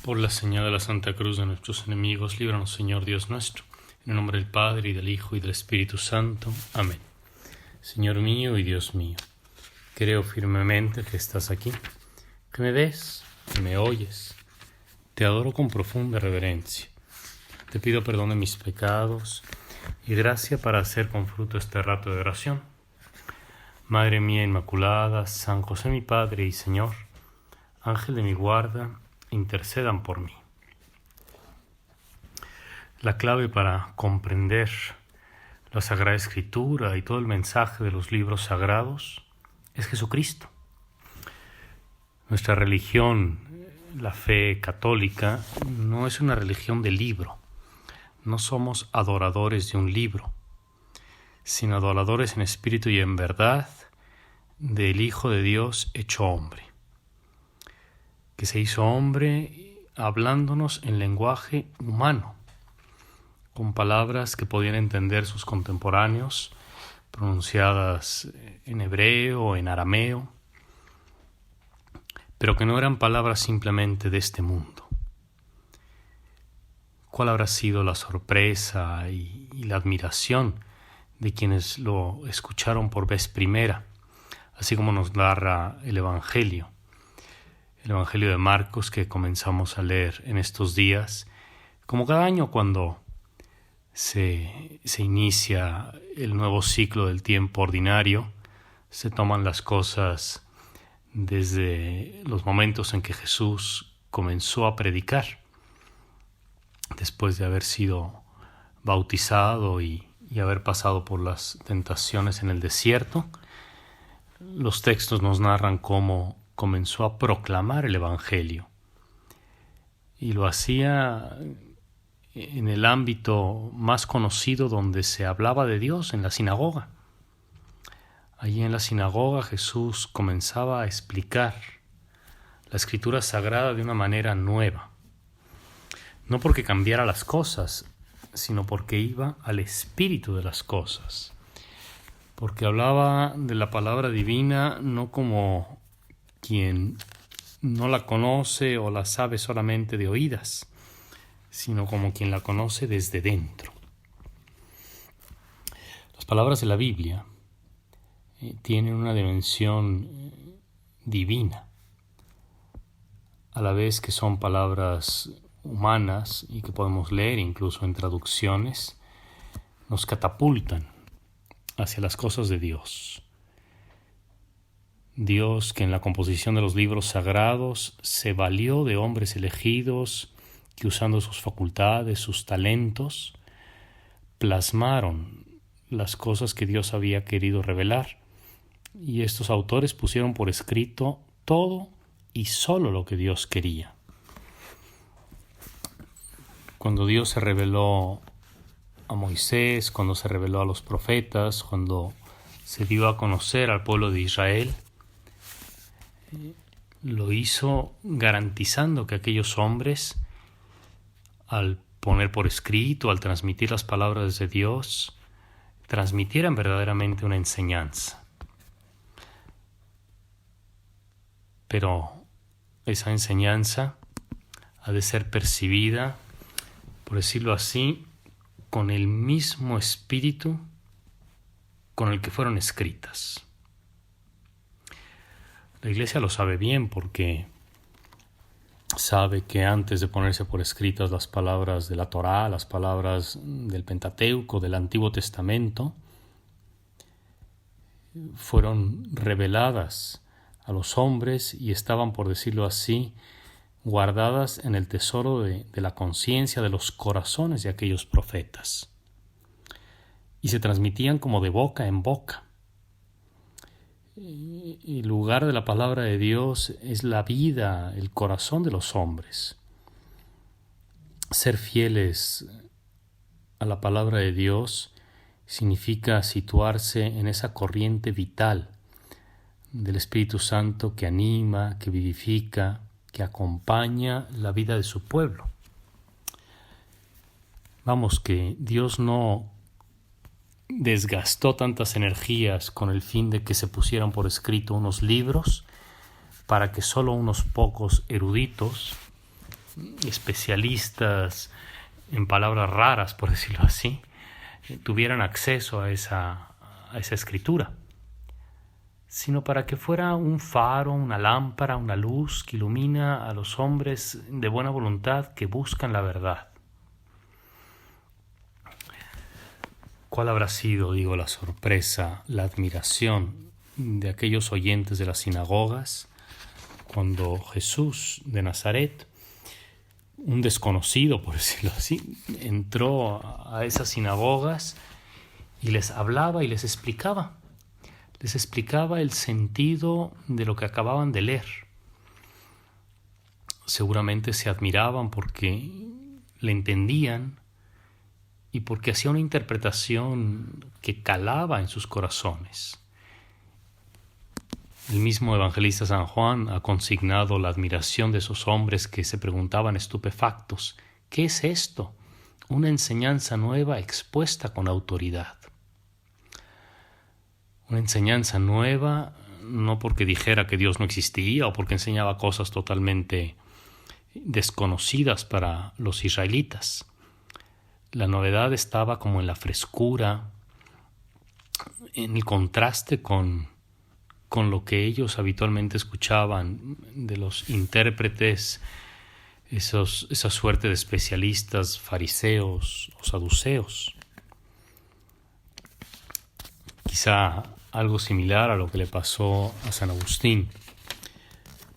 Por la señal de la Santa Cruz de nuestros enemigos, líbranos, Señor Dios nuestro, en el nombre del Padre, y del Hijo, y del Espíritu Santo. Amén. Señor mío y Dios mío, creo firmemente que estás aquí, que me ves, que me oyes. Te adoro con profunda reverencia. Te pido perdón de mis pecados y gracia para hacer con fruto este rato de oración. Madre mía Inmaculada, San José mi Padre y Señor, Ángel de mi guarda, intercedan por mí. La clave para comprender la Sagrada Escritura y todo el mensaje de los libros sagrados es Jesucristo. Nuestra religión, la fe católica, no es una religión de libro. No somos adoradores de un libro, sino adoradores en espíritu y en verdad del Hijo de Dios hecho hombre, que se hizo hombre hablándonos en lenguaje humano, con palabras que podían entender sus contemporáneos, pronunciadas en hebreo o en arameo, pero que no eran palabras simplemente de este mundo. ¿Cuál habrá sido la sorpresa y la admiración de quienes lo escucharon por vez primera, así como nos narra el Evangelio de Marcos que comenzamos a leer en estos días, como cada año cuando se inicia el nuevo ciclo del tiempo ordinario, se toman las cosas desde los momentos en que Jesús comenzó a predicar, después de haber sido bautizado y haber pasado por las tentaciones en el desierto. Los textos nos narran cómo comenzó a proclamar el Evangelio, y lo hacía en el ámbito más conocido donde se hablaba de Dios, en la sinagoga. Allí en la sinagoga Jesús comenzaba a explicar la Escritura Sagrada de una manera nueva, no porque cambiara las cosas, sino porque iba al espíritu de las cosas, porque hablaba de la palabra divina no como quien no la conoce o la sabe solamente de oídas, sino como quien la conoce desde dentro. Las palabras de la Biblia tienen una dimensión divina, a la vez que son palabras humanas y que podemos leer incluso en traducciones, nos catapultan hacia las cosas de Dios. Dios, que en la composición de los libros sagrados se valió de hombres elegidos que, usando sus facultades, sus talentos, plasmaron las cosas que Dios había querido revelar, y estos autores pusieron por escrito todo y solo lo que Dios quería. Cuando Dios se reveló a Moisés, cuando se reveló a los profetas, cuando se dio a conocer al pueblo de Israel, lo hizo garantizando que aquellos hombres, al poner por escrito, al transmitir las palabras de Dios, transmitieran verdaderamente una enseñanza. Pero esa enseñanza ha de ser percibida, por decirlo así, con el mismo espíritu con el que fueron escritas. La Iglesia lo sabe bien porque sabe que antes de ponerse por escritas las palabras de la Torá, las palabras del Pentateuco, del Antiguo Testamento, fueron reveladas a los hombres y estaban, por decirlo así, guardadas en el tesoro de la conciencia, de los corazones de aquellos profetas, y se transmitían como de boca en boca. El lugar de la palabra de Dios es la vida, el corazón de los hombres. Ser fieles a la palabra de Dios significa situarse en esa corriente vital del Espíritu Santo que anima, que vivifica, que acompaña la vida de su pueblo. Vamos, que Dios no desgastó tantas energías con el fin de que se pusieran por escrito unos libros para que solo unos pocos eruditos especialistas en palabras raras, por decirlo así, tuvieran acceso a esa escritura, sino para que fuera un faro, una lámpara, una luz que ilumina a los hombres de buena voluntad que buscan la verdad. ¿Cuál habrá sido, la sorpresa, la admiración de aquellos oyentes de las sinagogas cuando Jesús de Nazaret, un desconocido, por decirlo así, entró a esas sinagogas y les hablaba y les explicaba el sentido de lo que acababan de leer? Seguramente se admiraban porque le entendían y porque hacía una interpretación que calaba en sus corazones. El mismo evangelista San Juan ha consignado la admiración de esos hombres que se preguntaban estupefactos: ¿qué es esto? Una enseñanza nueva expuesta con autoridad. Una enseñanza nueva no porque dijera que Dios no existía o porque enseñaba cosas totalmente desconocidas para los israelitas. La novedad estaba como en la frescura, en el contraste con lo que ellos habitualmente escuchaban de los intérpretes, esa suerte de especialistas fariseos o saduceos. Quizá algo similar a lo que le pasó a San Agustín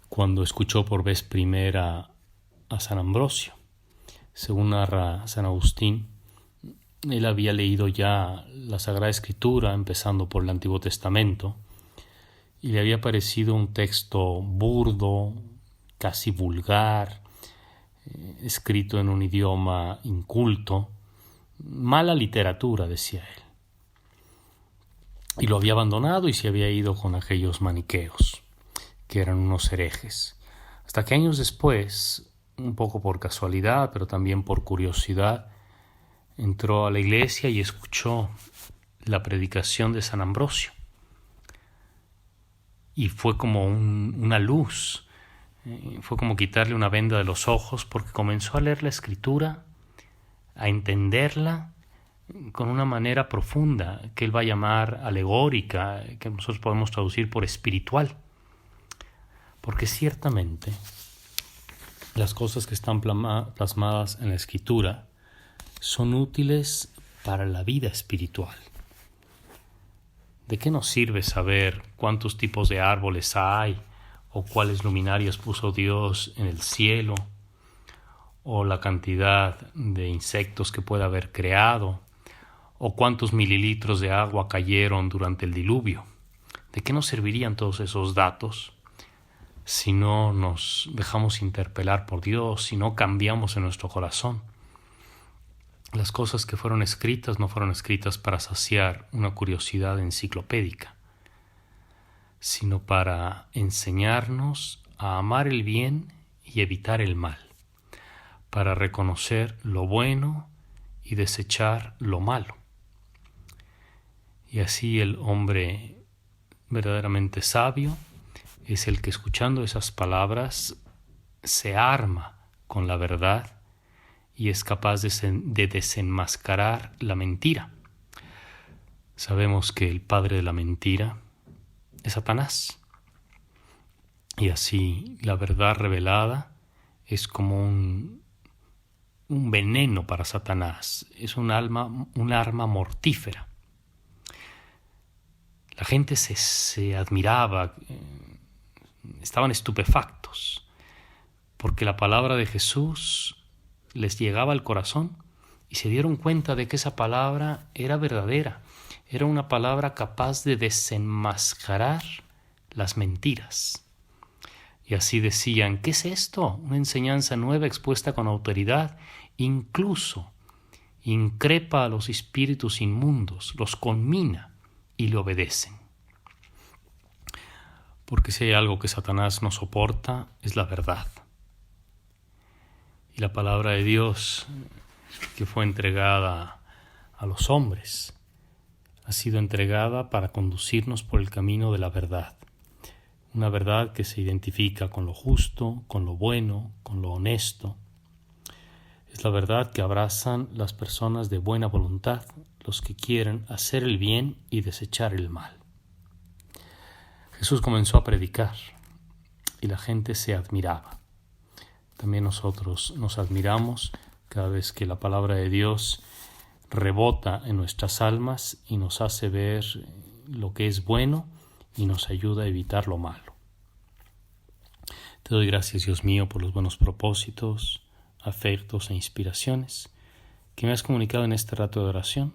cuando escuchó por vez primera a San Ambrosio. Según narra San Agustín, él había leído ya la Sagrada Escritura, empezando por el Antiguo Testamento, y le había parecido un texto burdo, casi vulgar, escrito en un idioma inculto, mala literatura, decía él. Y lo había abandonado y se había ido con aquellos maniqueos, que eran unos herejes. Hasta que años después, un poco por casualidad, pero también por curiosidad, entró a la iglesia y escuchó la predicación de San Ambrosio. Y fue como una luz, fue como quitarle una venda de los ojos, porque comenzó a leer la Escritura, a entenderla con una manera profunda, que él va a llamar alegórica, que nosotros podemos traducir por espiritual. Porque ciertamente las cosas que están plasmadas en la Escritura son útiles para la vida espiritual. ¿De qué nos sirve saber cuántos tipos de árboles hay, o cuáles luminarias puso Dios en el cielo, o la cantidad de insectos que puede haber creado, o cuántos mililitros de agua cayeron durante el diluvio? ¿De qué nos servirían todos esos datos si no nos dejamos interpelar por Dios, si no cambiamos en nuestro corazón? Las cosas que fueron escritas no fueron escritas para saciar una curiosidad enciclopédica, sino para enseñarnos a amar el bien y evitar el mal, para reconocer lo bueno y desechar lo malo. Y así el hombre verdaderamente sabio es el que, escuchando esas palabras, se arma con la verdad y es capaz de desenmascarar la mentira. Sabemos que el padre de la mentira es Satanás. Y así la verdad revelada es como un veneno para Satanás, es un arma mortífera. La gente se admiraba, estaban estupefactos, porque la palabra de Jesús les llegaba al corazón y se dieron cuenta de que esa palabra era verdadera, era una palabra capaz de desenmascarar las mentiras. Y así decían: ¿qué es esto? Una enseñanza nueva expuesta con autoridad, incluso increpa a los espíritus inmundos, los conmina y le obedecen. Porque si hay algo que Satanás no soporta, es la verdad. Y la palabra de Dios, que fue entregada a los hombres, ha sido entregada para conducirnos por el camino de la verdad. Una verdad que se identifica con lo justo, con lo bueno, con lo honesto, Es la verdad que abrazan las personas de buena voluntad, los que quieren hacer el bien y desechar el mal. Jesús comenzó a predicar y la gente se admiraba. También nosotros nos admiramos cada vez que la palabra de Dios rebota en nuestras almas y nos hace ver lo que es bueno y nos ayuda a evitar lo malo. Te doy gracias, Dios mío, por los buenos propósitos, afectos e inspiraciones que me has comunicado en este rato de oración.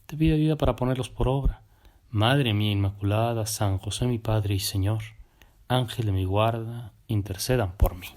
Te pido ayuda para ponerlos por obra. Madre mía Inmaculada, San José mi Padre y Señor, Ángel de mi guarda, intercedan por mí.